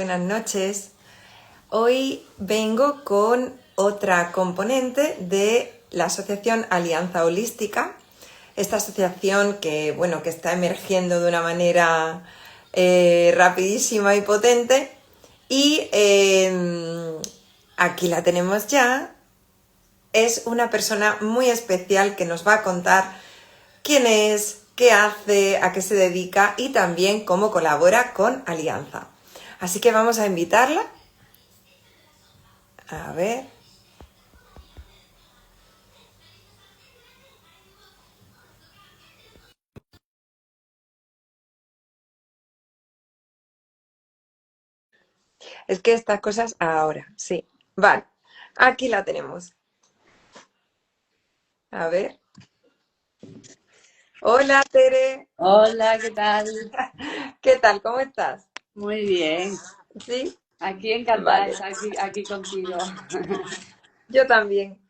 Buenas noches. Hoy vengo con otra componente de la Asociación Alianza Holística. Esta asociación que está emergiendo de una manera rapidísima y potente. Y aquí la tenemos ya. Es una persona muy especial que nos va a contar quién es, qué hace, a qué se dedica y también cómo colabora con Alianza. Así que vamos a invitarla. A ver. Es que estas cosas ahora, sí. Vale, aquí la tenemos. A ver. Hola, Tere. Hola, ¿qué tal? ¿Qué tal? ¿Cómo estás? Muy bien. ¿Sí? Aquí encantada de Vale. estar aquí contigo. Yo también.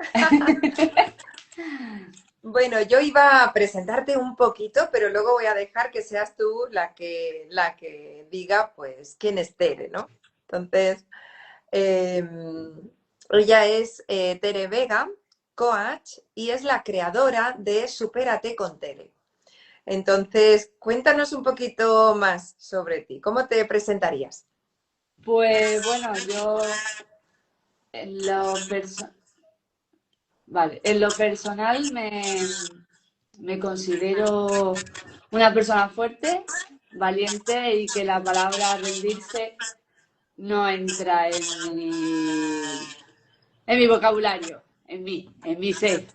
Bueno, yo iba a presentarte un poquito, pero luego voy a dejar que seas tú la que diga, pues, quién es Tere, ¿no? Entonces, eh, ella es Tere Vega, coach, y es la creadora de Supérate con Tere. Entonces, cuéntanos un poquito más sobre ti. ¿Cómo te presentarías? Pues bueno, yo en lo personal me considero una persona fuerte, valiente y que la palabra rendirse no entra en mi vocabulario, en mi ser.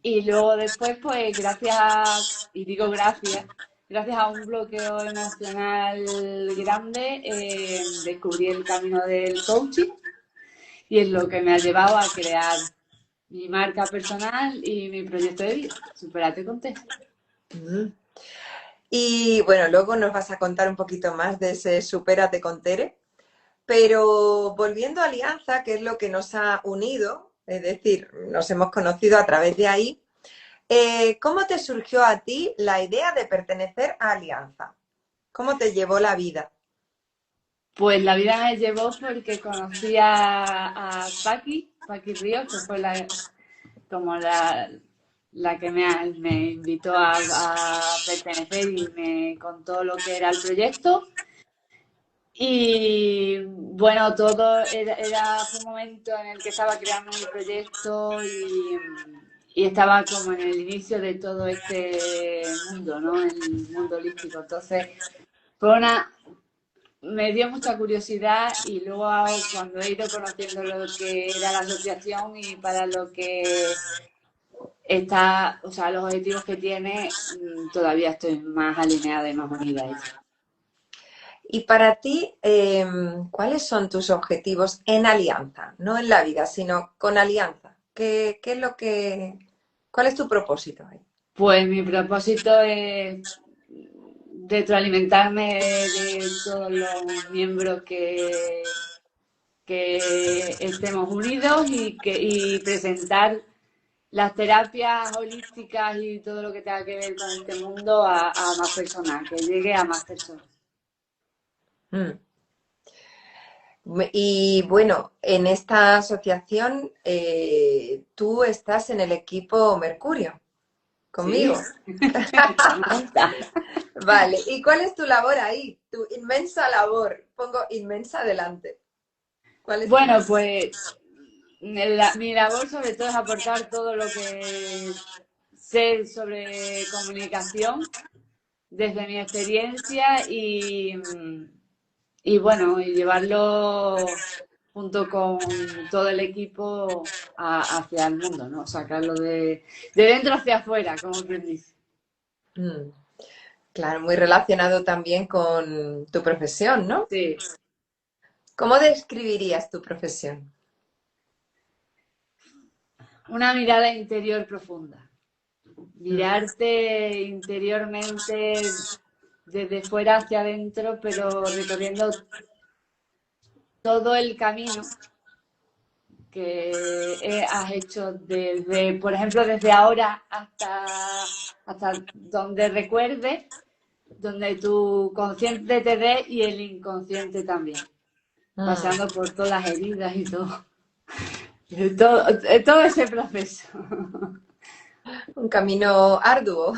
Y luego después, pues y digo gracias a un bloqueo emocional grande, descubrí el camino del coaching y es lo que me ha llevado a crear mi marca personal y mi proyecto de vida. Supérate con T. Mm. Y bueno, luego nos vas a contar un poquito más de ese Supérate con Tere. Pero volviendo a Alianza, que es lo que nos ha unido, es decir, nos hemos conocido a través de ahí, ¿cómo te surgió a ti la idea de pertenecer a Alianza? ¿Cómo te llevó la vida? Pues la vida me llevó porque conocí a Paqui Ríos, que fue como la que me invitó a pertenecer y me contó lo que era el proyecto. Y bueno, fue un momento en el que estaba creando mi proyecto y estaba como en el inicio de todo este mundo, ¿no? El mundo holístico. Entonces, fue me dio mucha curiosidad y luego cuando he ido conociendo lo que era la asociación y para lo que está, o sea, los objetivos que tiene, todavía estoy más alineada y más unida a ella. Y para ti, ¿cuáles son tus objetivos en Alianza? No en la vida, sino con Alianza. ¿Qué es cuál es tu propósito ahí? Pues mi propósito es retroalimentarme de todos los miembros que estemos unidos y presentar las terapias holísticas y todo lo que tenga que ver con este mundo a más personas, que llegue a más personas. Mm. Y bueno, en esta asociación tú estás en el equipo Mercurio, conmigo. Sí, me gusta. Vale, ¿y cuál es tu labor ahí? Tu inmensa labor. Pongo inmensa delante. ¿Cuál es tu Bueno, labor? pues mi labor sobre todo es aportar todo lo que sé sobre comunicación desde mi experiencia y bueno, y llevarlo junto con todo el equipo hacia el mundo, ¿no? Sacarlo de dentro hacia afuera, como quien dice. Mm, claro, muy relacionado también con tu profesión, ¿no? Sí. ¿Cómo describirías tu profesión? Una mirada interior profunda. Mm, Mirarte interiormente desde fuera hacia adentro, pero recorriendo todo el camino que has hecho desde, por ejemplo, desde ahora hasta donde recuerdes, donde tu consciente te dé y el inconsciente también, pasando por todas las heridas y todo, todo ese proceso. Un camino arduo,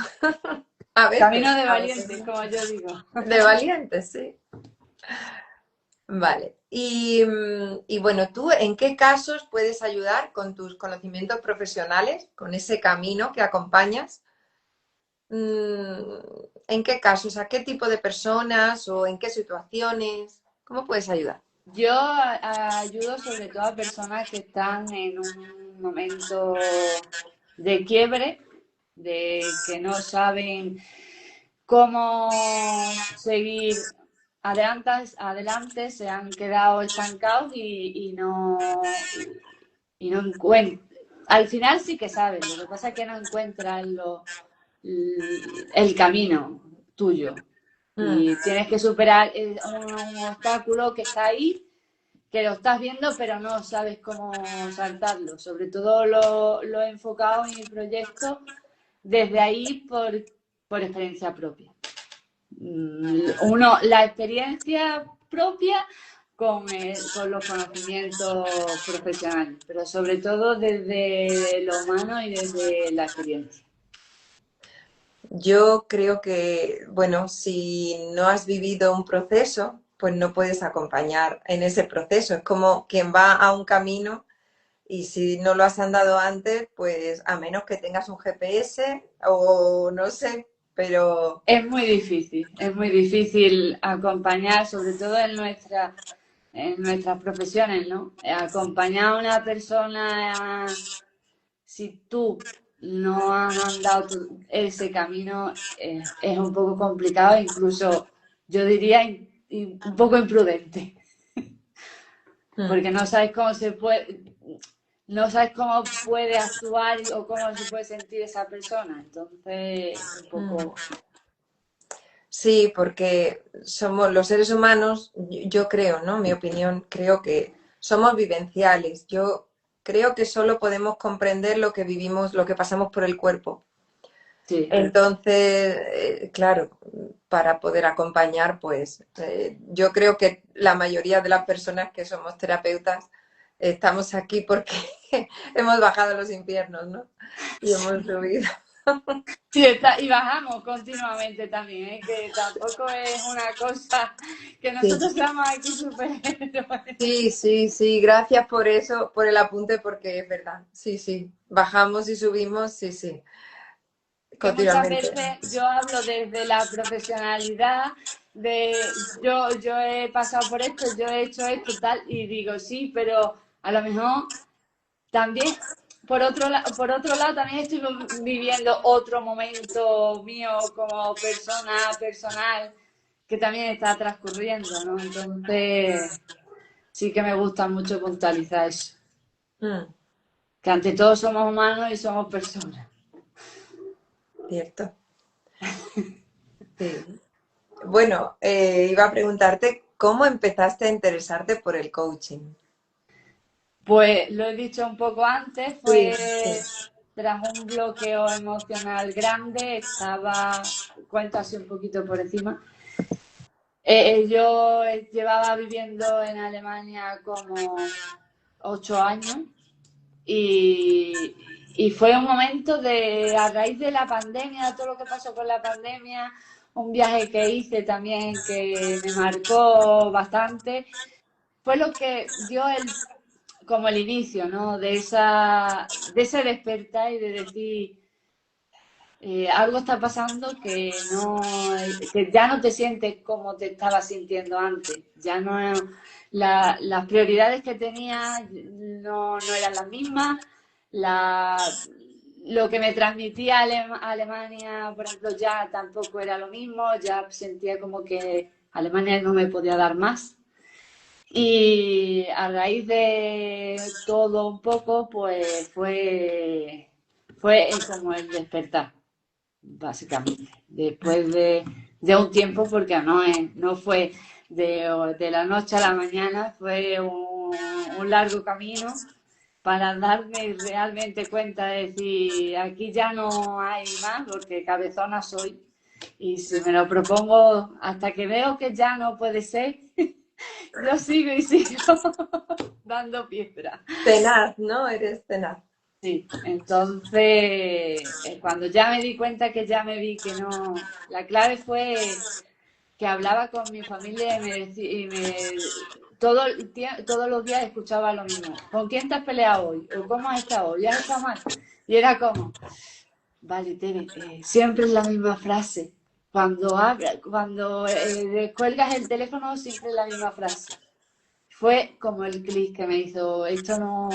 a Camino veces, de a veces valientes, no. como yo digo. De valientes, sí. Vale. Y bueno, ¿tú en qué casos puedes ayudar con tus conocimientos profesionales, con ese camino que acompañas? ¿En qué casos? ¿A qué tipo de personas o en qué situaciones? ¿Cómo puedes ayudar? Yo ayudo sobre todo a personas que están en un momento de quiebre, de que no saben cómo seguir adelante, se han quedado estancados y no encuentran. Al final sí que saben, lo que pasa es que no encuentran el camino tuyo Mm, y tienes que superar un obstáculo que está ahí, que lo estás viendo, pero no sabes cómo saltarlo. Sobre todo lo he enfocado en mi proyecto desde ahí por experiencia propia. La experiencia propia con los conocimientos profesionales, pero sobre todo desde lo humano y desde la experiencia. Yo creo que, bueno, si no has vivido un proceso, pues no puedes acompañar en ese proceso. Es como quien va a un camino y si no lo has andado antes, pues a menos que tengas un GPS o no sé, pero... Es muy difícil acompañar, sobre todo en nuestras profesiones, ¿no? Acompañar a una persona, si tú no has andado ese camino, es un poco complicado, incluso yo diría un poco imprudente, Mm, porque no sabes cómo puede actuar o cómo se puede sentir esa persona. Entonces, un mm. poco. Sí, porque somos los seres humanos, yo creo, ¿no? Mi opinión, creo que somos vivenciales. Yo creo que solo podemos comprender lo que vivimos, lo que pasamos por el cuerpo. Sí. Entonces, claro, para poder acompañar, pues yo creo que la mayoría de las personas que somos terapeutas estamos aquí porque hemos bajado los infiernos, ¿no? Y hemos subido. Sí, y bajamos continuamente también, ¿eh? Que tampoco es una cosa que Sí. nosotros seamos aquí superhéroes. Sí, sí, sí, gracias por eso, por el apunte, porque es verdad. Sí, sí, bajamos y subimos, sí, sí, Que muchas continuamente. veces yo hablo desde la profesionalidad, yo he pasado por esto, yo he hecho esto, tal, y digo, sí, pero a lo mejor también, por otro lado, también estoy viviendo otro momento mío como persona personal que también está transcurriendo, ¿no? Entonces, sí que me gusta mucho puntualizar eso, Mm, que ante todo somos humanos y somos personas. cierto, sí. Bueno, iba a preguntarte, ¿cómo empezaste a interesarte por el coaching? Pues lo he dicho un poco antes, Sí, fue sí. tras un bloqueo emocional grande, cuento así un poquito por encima. Yo llevaba viviendo en Alemania como 8 años y fue un momento a raíz de la pandemia, todo lo que pasó con la pandemia, un viaje que hice también que me marcó bastante, fue lo que dio como el inicio, ¿no? De ese despertar y de decir, algo está pasando que ya no te sientes como te estabas sintiendo antes. Ya no, las prioridades que tenía no eran las mismas. La, lo que me transmitía Alemania, por ejemplo, ya tampoco era lo mismo. Ya sentía como que Alemania no me podía dar más. Y a raíz de todo un poco, pues fue como el despertar básicamente. Después de un tiempo, porque no fue de la noche a la mañana, fue un largo camino para darme realmente cuenta de decir, aquí ya no hay más, porque cabezona soy. Y si me lo propongo hasta que veo que ya no puede ser, yo sigo y sigo dando piedra. Tenaz, ¿no? Eres tenaz. Sí, entonces cuando ya me di cuenta que ya me vi que no, la clave fue que hablaba con mi familia y todos los días escuchaba lo mismo. ¿Con quién te has peleado hoy? ¿O cómo has estado hoy? ¿Has estado mal? Y era como, vale, Tere, siempre es la misma frase. Cuando descuelgas el teléfono, siempre es la misma frase. Fue como el clic que me hizo, esto no,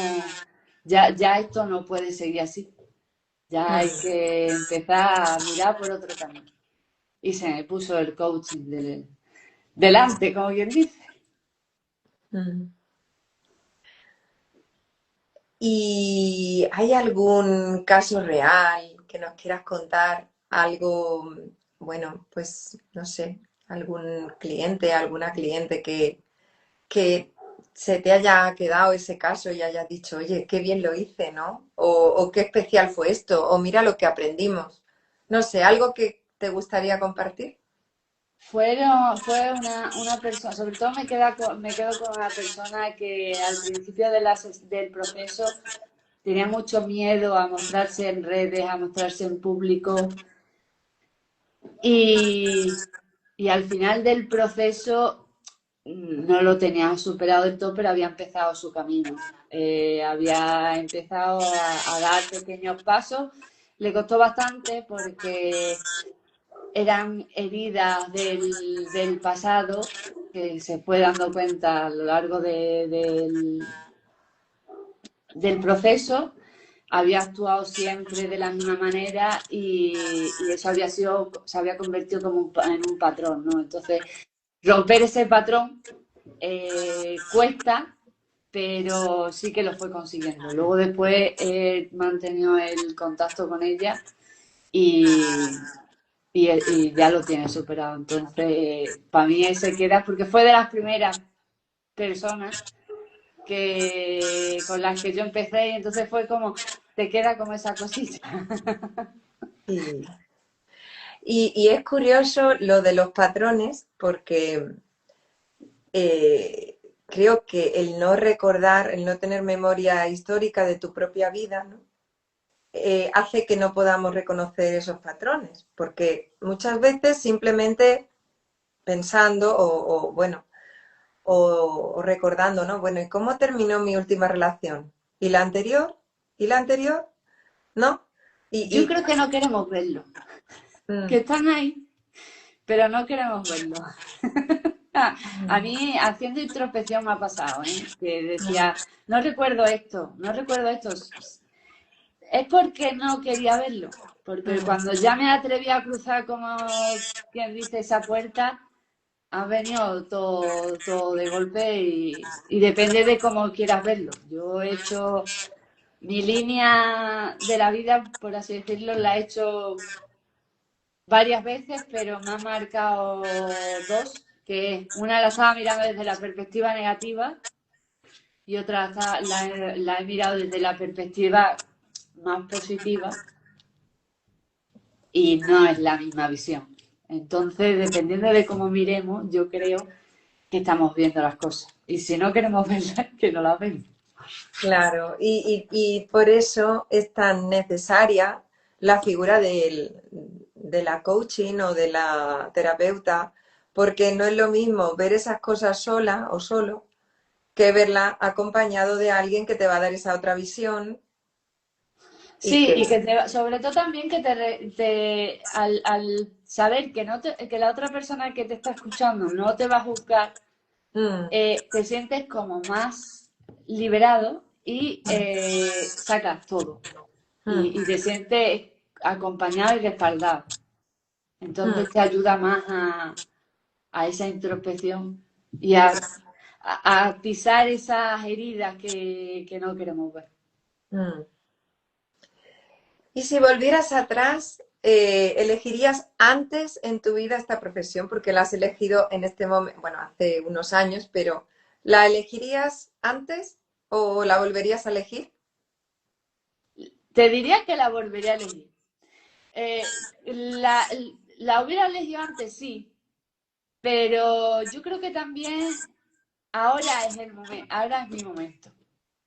ya esto no puede seguir así. Ya hay Mm, que empezar a mirar por otro camino. Y se me puso el coaching delante, como quien dice. mm. ¿Y hay algún caso real que nos quieras contar? Algo, bueno, pues no sé, algún cliente, alguna cliente que se te haya quedado ese caso y hayas dicho, oye, qué bien lo hice, ¿no? O qué especial fue esto, o mira lo que aprendimos. No sé, algo que te gustaría compartir. Fue una persona, sobre todo me quedo con una persona que al principio del proceso tenía mucho miedo a mostrarse en redes, a mostrarse en público y, y al final del proceso no lo tenía superado del todo, pero había empezado su camino. Había empezado a dar pequeños pasos. Le costó bastante porque eran heridas del pasado que se fue dando cuenta a lo largo del proceso. Había actuado siempre de la misma manera y eso se había convertido como en un patrón, ¿no? Entonces, romper ese patrón cuesta, pero sí que lo fue consiguiendo. Luego después he mantenido el contacto con ella y, y ya lo tiene superado. Entonces, para mí ese queda, porque fue de las primeras personas con las que yo empecé y entonces fue como, te queda como esa cosita. Sí. Y es curioso lo de los patrones, porque creo que el no recordar, el no tener memoria histórica de tu propia vida, ¿no? Hace que no podamos reconocer esos patrones, porque muchas veces simplemente pensando bueno, o recordando, ¿no? Bueno, ¿y cómo terminó mi última relación? ¿Y la anterior? ¿Y la anterior? ¿No? Yo Y, creo que no queremos verlo, que mm, están ahí, pero no queremos verlo. A mm, mí haciendo introspección me ha pasado, ¿eh? Que mm, decía, no recuerdo esto, no recuerdo esto. Es porque no quería verlo, porque mm, cuando ya me atreví a cruzar, como quien dice, esa puerta, ha venido todo de golpe y depende de cómo quieras verlo. Yo he hecho mi línea de la vida, por así decirlo, la he hecho varias veces, pero me ha marcado dos, que una la estaba mirando desde la perspectiva negativa y otra la he mirado desde la perspectiva más positiva y no es la misma visión. Entonces, dependiendo de cómo miremos, yo creo que estamos viendo las cosas. Y si no queremos verlas, que no las vemos. claro, y por eso es tan necesaria la figura de la coaching o de la terapeuta, porque no es lo mismo ver esas cosas sola o solo que verla acompañado de alguien que te va a dar esa otra visión y Sí, que... y que sobre todo también que al saber que, que la otra persona que te está escuchando no te va a juzgar, Mm, te sientes como más liberado y sacas todo. mm, Y te sientes acompañado y respaldado. mm, Entonces te ayuda más a esa introspección y a pisar esas heridas que no queremos ver. mm. Y si volvieras atrás, ¿elegirías antes en tu vida esta profesión? Porque la has elegido en este momento, bueno, hace unos años, pero ¿la elegirías antes o la volverías a elegir? Te diría que la volvería a elegir. Eh, la, la hubiera elegido antes, sí, pero yo creo que también ahora es el momento, ahora es mi momento.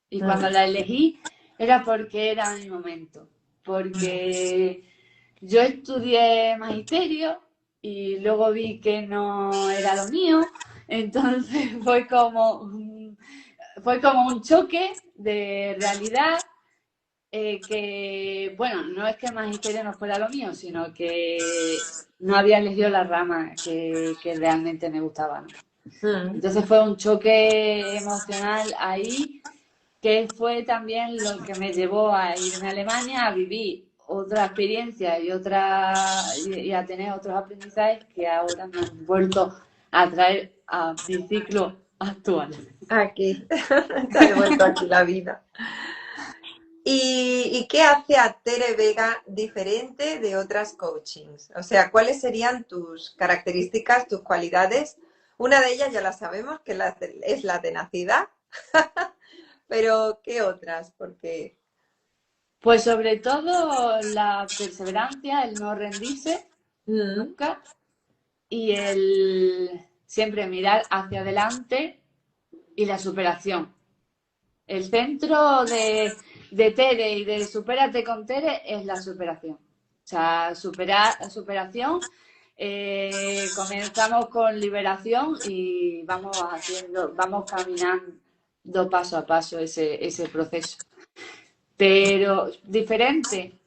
Y cuando Mm, la elegí era porque era mi momento, porque yo estudié magisterio y luego vi que no era lo mío, entonces fue como un choque de realidad que, bueno, no es que magisterio no fuera lo mío, sino que no había elegido la rama que realmente me gustaba, ¿no? mm. Entonces fue un choque emocional ahí que fue también lo que me llevó a irme a Alemania a vivir otra experiencia y a tener otros aprendizajes que ahora me han vuelto a traer a mi ciclo actual. Aquí, te ha devuelto aquí la vida. Y qué hace a Tere Vega diferente de otras coachings? O sea, ¿cuáles serían tus características, tus cualidades? Una de ellas ya la sabemos, que es la tenacidad, pero ¿qué otras? Porque Pues sobre todo la perseverancia, el no rendirse mm, nunca y el siempre mirar hacia adelante y la superación. El centro de Tere y de Supérate con Tere es la superación. O sea, superación, comenzamos con liberación y vamos caminando paso a paso ese proceso. Pero diferente,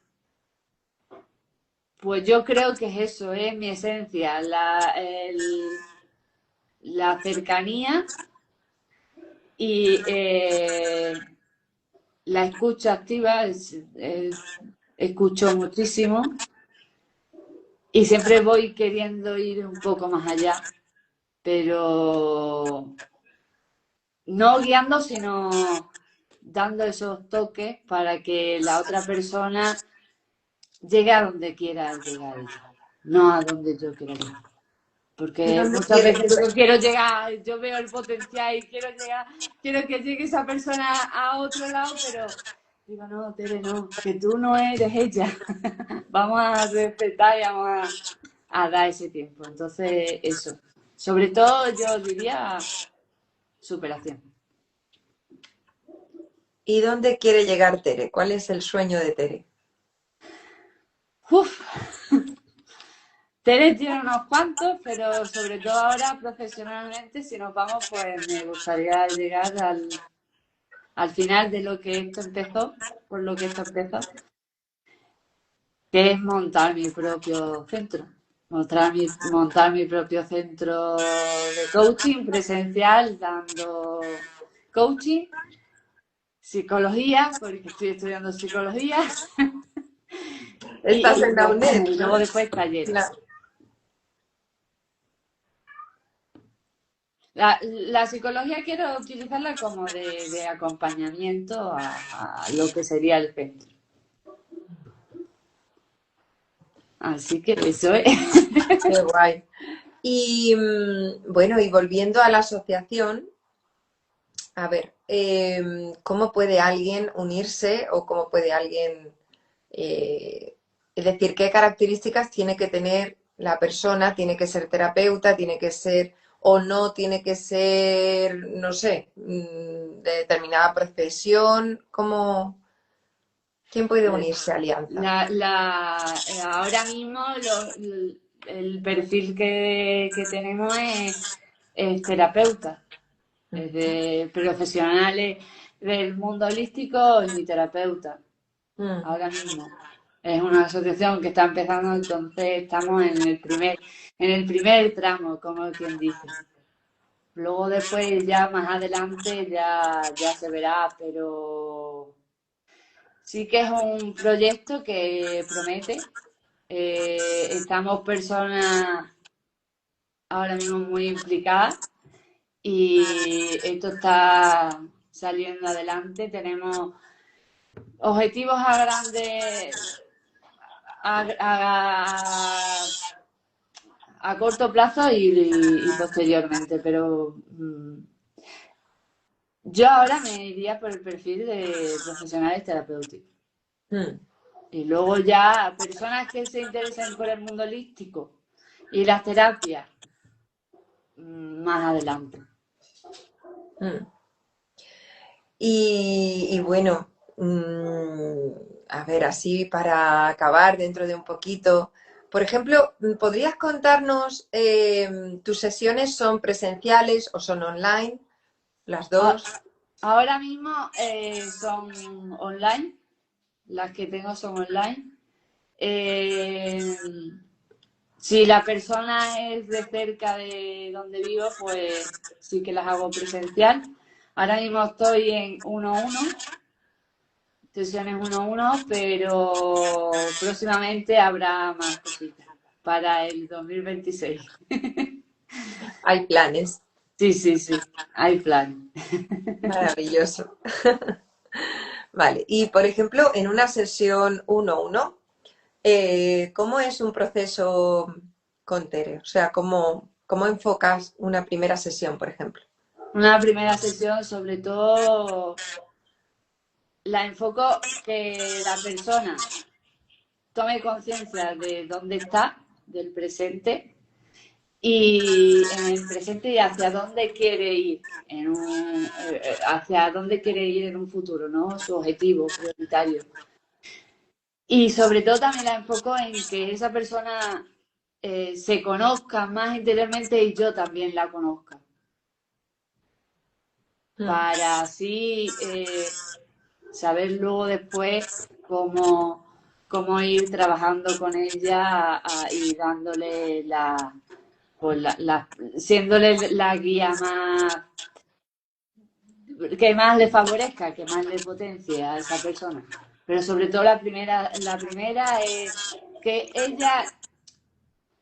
pues yo creo que es eso, es mi esencia, la cercanía y la escucha activa, escucho muchísimo y siempre voy queriendo ir un poco más allá, pero no guiando, sino dando esos toques para que la otra persona llegue a donde quiera llegar ella, no a donde yo quiera llegar. ¿y Porque dónde muchas quieres? veces yo quiero llegar, yo veo el potencial y quiero llegar, quiero que llegue esa persona a otro lado, pero digo, no, Tere, no, que tú no eres ella. Vamos a respetar y vamos a dar ese tiempo. Entonces, eso. Sobre todo, yo diría superación. ¿Y dónde quiere llegar Tere? ¿Cuál es el sueño de Tere? Uf, Tere tiene unos cuantos, pero sobre todo ahora profesionalmente, si nos vamos, pues me gustaría llegar al final de lo que esto empezó, por lo que esto empezó, que es montar mi propio centro. Montar mi propio centro de coaching presencial, dando coaching, psicología, porque estoy estudiando psicología, Estás y en la UNED, luego ¿no? después talleres. La- La psicología quiero utilizarla como de acompañamiento a lo que sería el centro. Así que eso es. Qué guay. Y bueno, y volviendo a la asociación, a ver, ¿cómo puede alguien unirse o cómo puede alguien, es decir, qué características tiene que tener la persona? ¿Tiene que ser terapeuta? ¿Tiene que ser o no? ¿Tiene que ser, no sé, de determinada profesión? ¿Cómo, quién puede Pues unirse a Alianza? ahora mismo el perfil que tenemos es terapeuta, es de profesionales del mundo holístico y terapeuta, Mm, ahora mismo. Es una asociación que está empezando, entonces estamos en el primer tramo, como quien dice. Luego después ya más adelante ya se verá, pero sí que es un proyecto que promete. Estamos personas ahora mismo muy implicadas y esto está saliendo adelante. Tenemos objetivos a, a- a corto plazo y posteriormente, pero yo ahora me iría por el perfil de profesionales terapéuticos. mm. Y luego ya personas que se interesen por el mundo holístico y las terapias, más adelante. Mm. Y bueno, a ver, así para acabar dentro de un poquito, por ejemplo, ¿podrías contarnos, tus sesiones son presenciales o son online? Las A- dos. Ahora mismo son online, las que tengo son online. Eh, si la persona es de cerca de donde vivo, pues sí que las hago presencial. Ahora mismo estoy en 1-1, sesiones 1-1, pero próximamente habrá más cositas para el 2026. Hay planes. Sí, sí, sí, hay plan. Maravilloso. Vale. Y por ejemplo, en una sesión 1-1, ¿cómo es un proceso con Tere? O sea, ¿cómo enfocas una primera sesión, por ejemplo? Una primera sesión, sobre todo, la enfoco que la persona tome conciencia de dónde está, del presente, y en el presente y hacia dónde quiere ir hacia dónde quiere ir en un futuro, ¿no? Su objetivo prioritario. Y sobre todo también la enfoco en que esa persona se conozca más interiormente y yo también la conozca. Mm. Para así saber luego después cómo ir trabajando con ella y dándole pues siéndole la guía más que más le favorezca, que más le potencie a esa persona. Pero sobre todo la primera es que ella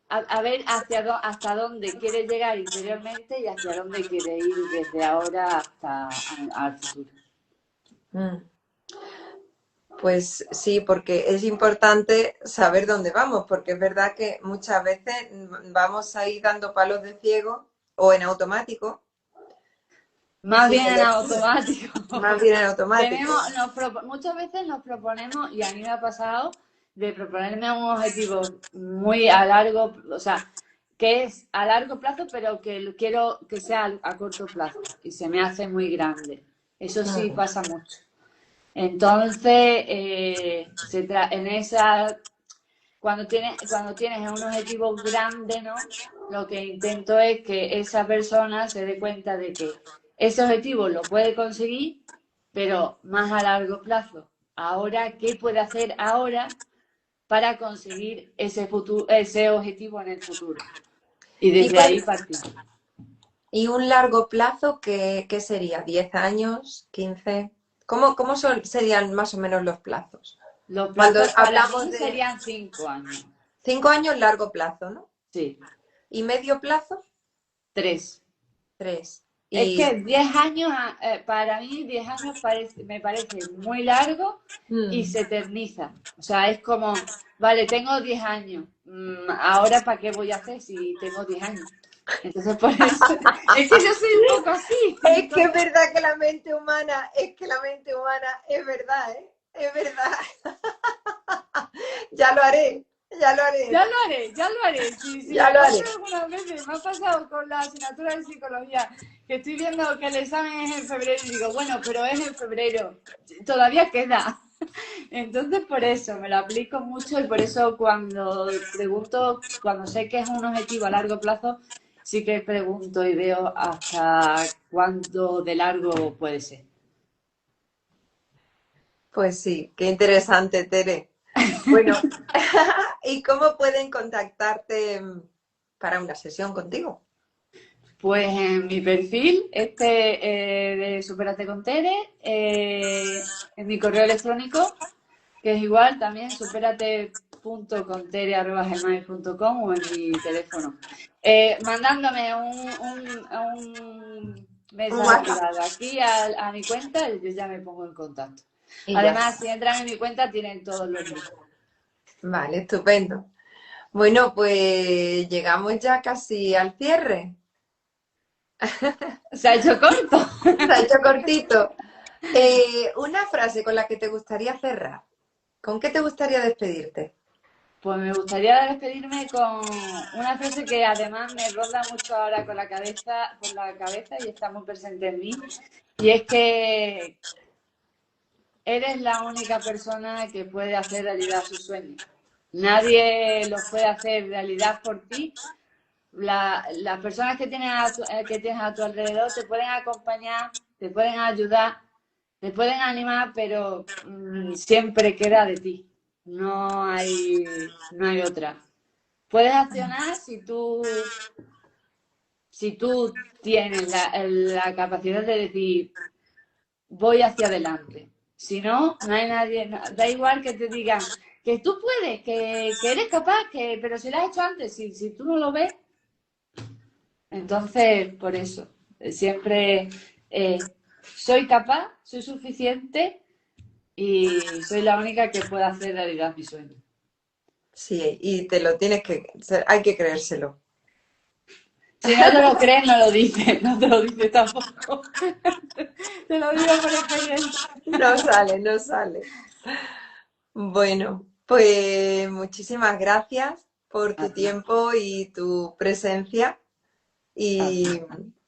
a ver hasta dónde quiere llegar interiormente y hacia dónde quiere ir desde ahora hasta al futuro. Mm. Pues sí, porque es importante saber dónde vamos, porque es verdad que muchas veces vamos ahí dando palos de ciego o en automático Más sin bien en elegir, automático. más bien en automático. Muchas veces nos proponemos, y a mí me ha pasado, de proponerme un objetivo muy a largo, o sea, que es a largo plazo, pero que quiero que sea a corto plazo, y se me hace muy grande. Eso sí Mm. pasa mucho. Entonces, en esa cuando tienes un objetivo grande, ¿no? Lo que intento es que esa persona se dé cuenta de que ese objetivo lo puede conseguir, pero más a largo plazo. Ahora, ¿qué puede hacer ahora para conseguir ese objetivo en el futuro? Y Y, desde por, ahí partimos. y un largo plazo, ¿qué sería? ¿10 años? ¿15? ¿Serían más o menos los plazos? Los Cuando plazos para hablamos mí de serían 5 años. 5 años, largo plazo, ¿no? Sí, ¿Y medio plazo? 3. 3. Es Y, que 10 años, para mí 10 años me parece muy largo y mm, se eterniza. O sea, es como, vale, tengo 10 años, ahora ¿para qué voy a hacer si tengo 10 años? Entonces, por eso, es que yo soy un poco así. es que es Entonces, verdad que la mente humana es verdad, ¿eh? Es verdad. Ya lo haré, ya lo haré, ya ¿no? lo haré, ya lo haré. Sí, sí, Ya me lo pasa haré. algunas veces, me ha pasado con la asignatura de psicología, que estoy viendo que el examen es en febrero y digo, bueno, pero es en febrero, todavía queda. Entonces, por eso me lo aplico mucho y por eso cuando pregunto, cuando sé que es un objetivo a largo plazo, sí que pregunto y veo hasta cuánto de largo puede ser. Pues sí, qué interesante, Tere. Bueno, ¿y cómo pueden contactarte para una sesión contigo? Pues en mi perfil, de Superate con Tere, en mi correo electrónico, que es igual también, superate.contere@gmail.com o en mi teléfono. Mandándome un Un mensaje WhatsApp. privado aquí a mi cuenta y yo ya me pongo en contacto. Y ya Además, está. si entran en mi cuenta tienen todos los links. Vale, estupendo. Bueno, pues llegamos ya casi al cierre. Se ha hecho corto. Se ha hecho cortito. Una frase con la que te gustaría cerrar. ¿Con qué te gustaría despedirte? Pues me gustaría despedirme con una frase que además me ronda mucho ahora con la cabeza, por la cabeza y está muy presente en mí. Y es que eres la única persona que puede hacer realidad sus sueños. Nadie los puede hacer realidad por ti. Las personas que tienes a tu alrededor te pueden acompañar, te pueden ayudar, te pueden animar, pero siempre queda de ti. No hay otra. Puedes accionar si tú tienes la capacidad de decir, voy hacia adelante. Si no, no hay nadie, da igual que te digan que tú puedes, que eres capaz, pero si lo has hecho antes, si tú no lo ves, entonces por eso, siempre soy capaz, soy suficiente y soy la única que puede hacer realidad mi sueño. Sí, y te lo tienes que, hay que creérselo. Si no te lo crees, no lo dices, no te lo dices tampoco. Te lo digo por experiencia. No sale, no sale. Bueno, pues muchísimas gracias por A tu ti, tiempo y tu presencia. a ti. Y,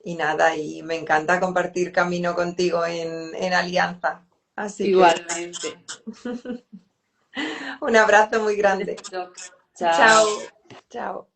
y nada, y me encanta compartir camino contigo en Alianza. Así que Igualmente. un abrazo muy Un grande. besito. Chao, Chao. chao.